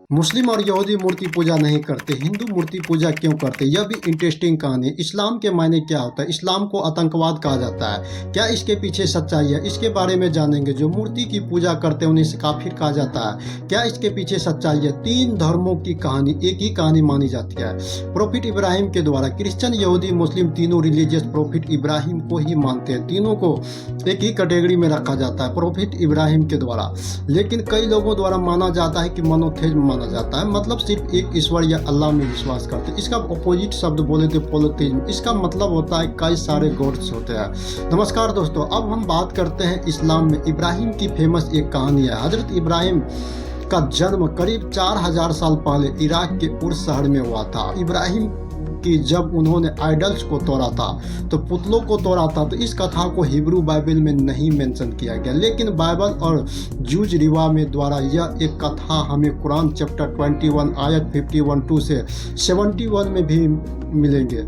मुस्लिम और यहूदी मूर्ति पूजा नहीं करते, हिंदू मूर्ति पूजा क्यों करते? यह भी इंटरेस्टिंग कहानी है। इस्लाम के मायने क्या होता है? इस्लाम को आतंकवाद कहा जाता है, क्या इसके पीछे सच्चाई है? इसके बारे में जानेंगे। जो मूर्ति की पूजा करते हैं उन्हें काफिर कहा जाता है, क्या इसके पीछे सच्चाई है? तीन धर्मों की कहानी एक ही कहानी मानी जाती है, प्रोफिट इब्राहिम के द्वारा। क्रिश्चियन, यहूदी, मुस्लिम तीनों रिलीजियस प्रोफिट इब्राहिम को ही मानते हैं, तीनों को एक ही कैटेगरी में रखा जाता है, प्रोफिट इब्राहिम के द्वारा। लेकिन कई लोगों द्वारा माना जाता है कि मोनोथेइज्म माना जाता है, मतलब सिर्फ एक ईश्वर या अल्लाह में विश्वास करते हैं। इसका अपोजिट शब्द बोले तो पोलिथेइज्म, इसका मतलब होता है कई सारे गॉड्स होते हैं। नमस्कार दोस्तों, अब हम बात करते हैं इस्लाम में इब्राहिम की फेमस एक कहानी है। हजरत इब्राहिम का जन्म करीब 4000 साल पहले इराक के उर्स शहर में हुआ था। इब्राहिम कि जब उन्होंने आइडल्स को तोड़ा था, तो पुतलों को तोड़ा था, तो इस कथा को हिब्रू बाइबल में नहीं मेंशन किया गया, लेकिन बाइबल और जूज रिवा में द्वारा यह एक कथा हमें कुरान चैप्टर 21 आयत 51 से 71 में भी मिलेंगे,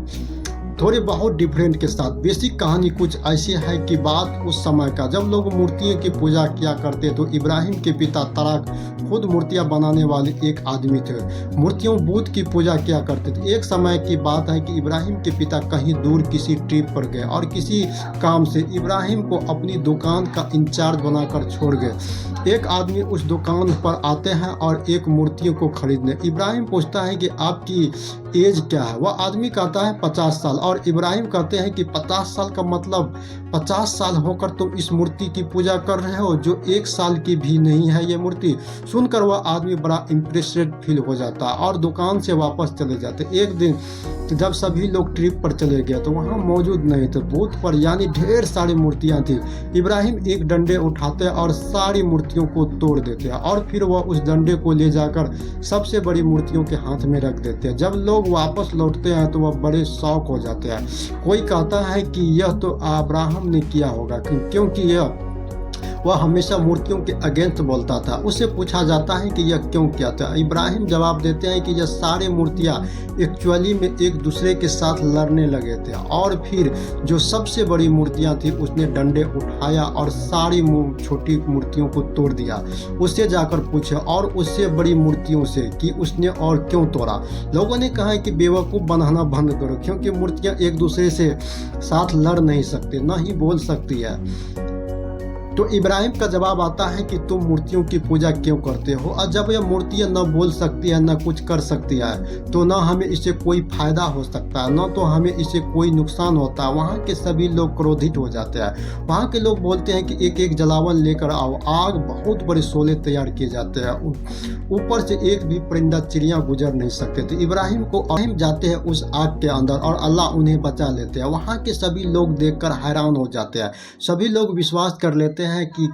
थोड़े बहुत डिफरेंट के साथ। बेसिक कहानी कुछ ऐसी है कि बात उस समय का जब लोग मूर्तियों की पूजा किया करते, तो इब्राहिम के पिता तराक खुद मूर्तियां बनाने वाले एक आदमी थे। मूर्तियों बुद्ध की पूजा किया करते थे। एक समय की बात है कि इब्राहिम के पिता कहीं दूर किसी ट्रिप पर गए और किसी काम से इब्राहिम को अपनी दुकान का इंचार्ज बनाकर छोड़ गए। एक आदमी उस दुकान पर आते हैं और एक मूर्तियों को खरीदने। इब्राहिम पूछता है कि आपकी एज क्या है? वह आदमी कहता है 50 साल, और इब्राहिम कहते हैं कि 50 साल का मतलब 50 साल होकर तुम इस मूर्ति की पूजा कर रहे हो जो 1 साल की भी नहीं है। ये मूर्ति सुनकर वह आदमी बड़ा इम्प्रेस्ड फील हो जाता और दुकान से वापस चले जाते। एक दिन जब सभी लोग ट्रिप पर चले गए तो वहाँ मौजूद नहीं थे। बूथ पर यानी ढेर सारी मूर्तियाँ थी। इब्राहिम एक डंडे उठाते और सारी मूर्तियों को तोड़ देते और फिर वह उस डंडे को ले जाकर सबसे बड़ी मूर्तियों के हाथ में रख देते हैं। जब लोग वापस लौटते हैं तो वह बड़े शौक हो जाते हैं। कोई कहता है कि यह तो अब्राहम ने किया होगा, क्योंकि वह हमेशा मूर्तियों के अगेंस्ट बोलता था। उससे पूछा जाता है कि यह क्यों किया था। इब्राहिम जवाब देते हैं कि यह सारी मूर्तियां एक्चुअली में एक दूसरे के साथ लड़ने लगे थे, और फिर जो सबसे बड़ी मूर्तियां थी उसने डंडे उठाया और सारी छोटी मूर्तियों को तोड़ दिया। उससे जाकर पूछे और उससे बड़ी मूर्तियों से कि उसने और क्यों तोड़ा। लोगों ने कहा कि बेवकूफ़ बनाना बंद करो, क्योंकि मूर्तियां एक दूसरे से साथ लड़ नहीं सकती, न ही बोल सकती है। तो इब्राहिम का जवाब आता है कि तुम मूर्तियों की पूजा क्यों करते हो? और जब यह मूर्तियां न बोल सकती है न कुछ कर सकती है, तो न हमें इससे कोई फायदा हो सकता है, न तो हमें इससे कोई नुकसान होता है। वहाँ के सभी लोग क्रोधित हो जाते हैं। वहाँ के लोग बोलते हैं कि एक एक जलावन लेकर आओ। आग बहुत बड़े शोले तैयार किए जाते हैं, ऊपर से एक भी परिंदा चिड़िया गुजर नहीं सकते थे। इब्राहिम जाते हैं उस आग के अंदर और अल्लाह उन्हें बचा लेते हैं। वहाँ के सभी लोग देखकर हैरान हो जाते हैं। सभी लोग विश्वास कर लेते हैं कि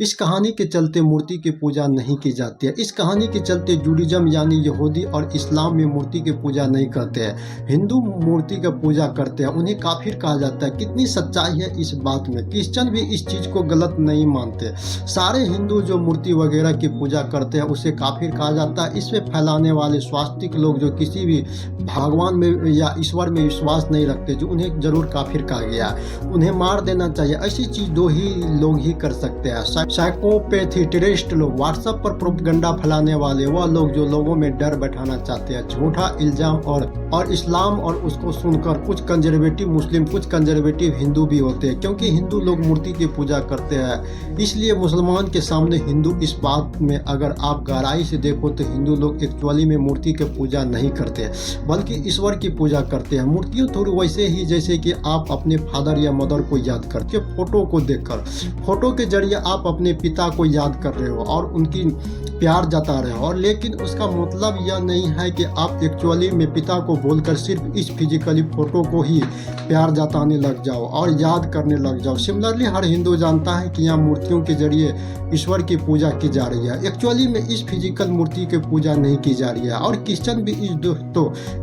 इस कहानी के चलते मूर्ति की पूजा नहीं की जाती है। इस कहानी के चलते जूडिज्म यानी यहूदी और इस्लाम में मूर्ति की पूजा नहीं करते हैं। हिंदू मूर्ति की पूजा करते हैं, उन्हें काफिर कहा जाता है। कितनी सच्चाई है इस बात में? क्रिश्चियन भी इस चीज को गलत नहीं मानते। सारे हिंदू जो मूर्ति वगैरह की पूजा करते हैं उसे काफिर कहा जाता है। इसमें फैलाने वाले स्वास्तिक लोग जो किसी भी भगवान में या ईश्वर में विश्वास नहीं रखते, जो उन्हें जरूर काफिर कहा गया है। उन्हें मार देना चाहिए। ऐसी चीज दो ही लोग ही कर सकते हैं, साइकोपैथी, टेररिस्ट लोग, व्हाट्सएप पर प्रोपेगेंडा फैलाने वाले, वह लोग जो लोगों में डर बैठाना चाहते हैं, झूठा इल्जाम और इस्लाम और उसको सुनकर कुछ कंजर्वेटिव मुस्लिम, कुछ कंजर्वेटिव हिंदू भी होते हैं। क्योंकि हिंदू लोग मूर्ति की पूजा करते हैं, इसलिए मुसलमान के सामने हिंदू इस बात में अगर आप गहराई से देखो तो हिंदू लोग एक्चुअली में मूर्ति की पूजा नहीं करते, बल्कि ईश्वर की पूजा करते हैं। मूर्तियों थोड़ी वैसे ही जैसे कि आप अपने फादर या मदर को याद करते, फोटो को देखकर, फोटो के जरिए आप अपने पिता को याद कर रहे हो और उनकी प्यार जता रहे हो, और लेकिन उसका मतलब यह नहीं है कि आप एक्चुअली में पिता को बोलकर सिर्फ इस फिजिकली फोटो को ही प्यार जताने लग जाओ और याद करने लग जाओ। सिमिलरली हर हिंदू जानता है कि यहाँ मूर्तियों के जरिए ईश्वर की पूजा की जा रही है, एक्चुअली में इस फिजिकल मूर्ति की पूजा नहीं की जा रही है। और क्रिश्चियन भी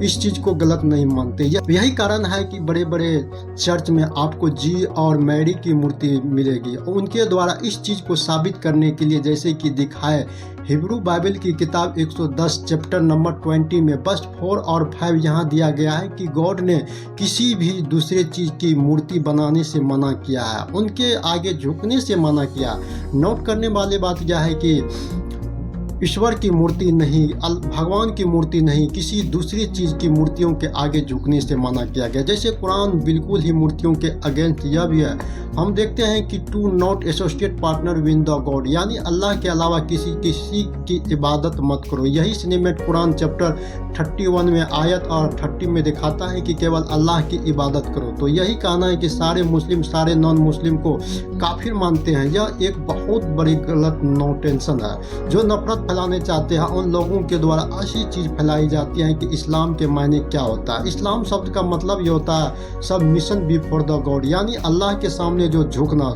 इस चीज को गलत नहीं मानते। यही कारण है कि बड़े बड़े चर्च में आपको जी और मैरी की मूर्ति मिलेगी। उनके द्वारा इस चीज को साबित करने के लिए, जैसे कि दिखाए हिब्रू बाइबल की किताब 110 चैप्टर नंबर 20 में बस 4 और 5 यहाँ दिया गया है कि गॉड ने किसी भी दूसरे चीज की मूर्ति बनाने से मना किया है, उनके आगे झुकने से मना किया। नोट करने वाली बात यह है कि ईश्वर की मूर्ति नहीं, भगवान की मूर्ति नहीं, किसी दूसरी चीज़ की मूर्तियों के आगे झुकने से मना किया गया। जैसे कुरान बिल्कुल ही मूर्तियों के अगेंस्ट यह भी है। हम देखते हैं कि to not associate partner with the God, यानी अल्लाह के अलावा किसी किसी की इबादत मत करो। यही सिनेमेट कुरान चैप्टर 31 में आयत और 30 में दिखाता है कि केवल अल्लाह की इबादत करो। तो यही कहना है कि सारे मुस्लिम सारे नॉन मुस्लिम को काफिर मानते हैं। यह एक बहुत बड़ी गलत नोटेंशन है। जो नफरत फैलाने चाहते हैं उन लोगों के द्वारा ऐसी चीज़ फैलाई जाती है कि इस्लाम के मायने क्या होता है। इस्लाम शब्द का मतलब ये होता है सबमिशन बिफोर द गॉड, यानी अल्लाह के सामने जो झुकना।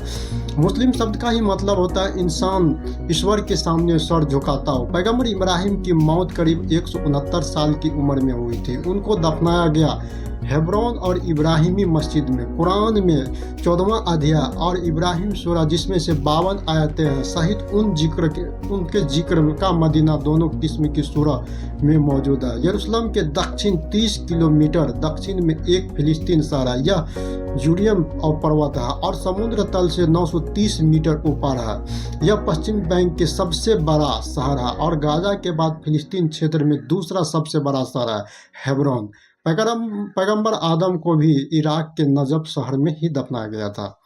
मुस्लिम शब्द का ही मतलब होता है इंसान ईश्वर के सामने सर झुकाता हो। पैगंबर इब्राहिम की मौत करीब 169 साल की उम्र में हुई थी। उनको दफनाया गया हेब्रोन और इब्राहिमी मस्जिद में। कुरान में 14वां अध्याय और इब्राहिम सूरा जिसमें से 52 आयतें हैं सहित उनके जिक्र का मदीना दोनों किस्म की सूरा में मौजूद है। यरूशलेम के दक्षिण 30 किलोमीटर दक्षिण में एक फिलिस्तीन शहर है। यह जूडियम और पर्वत है और समुद्र तल से 930 मीटर ऊपर है। यह पश्चिम बैंक के सबसे बड़ा शहर है और गाजा के बाद फिलिस्तीन क्षेत्र में दूसरा सबसे बड़ा शहर है हेब्रोन। पैगंबर आदम को भी इराक के नजफ शहर में ही दफनाया गया था।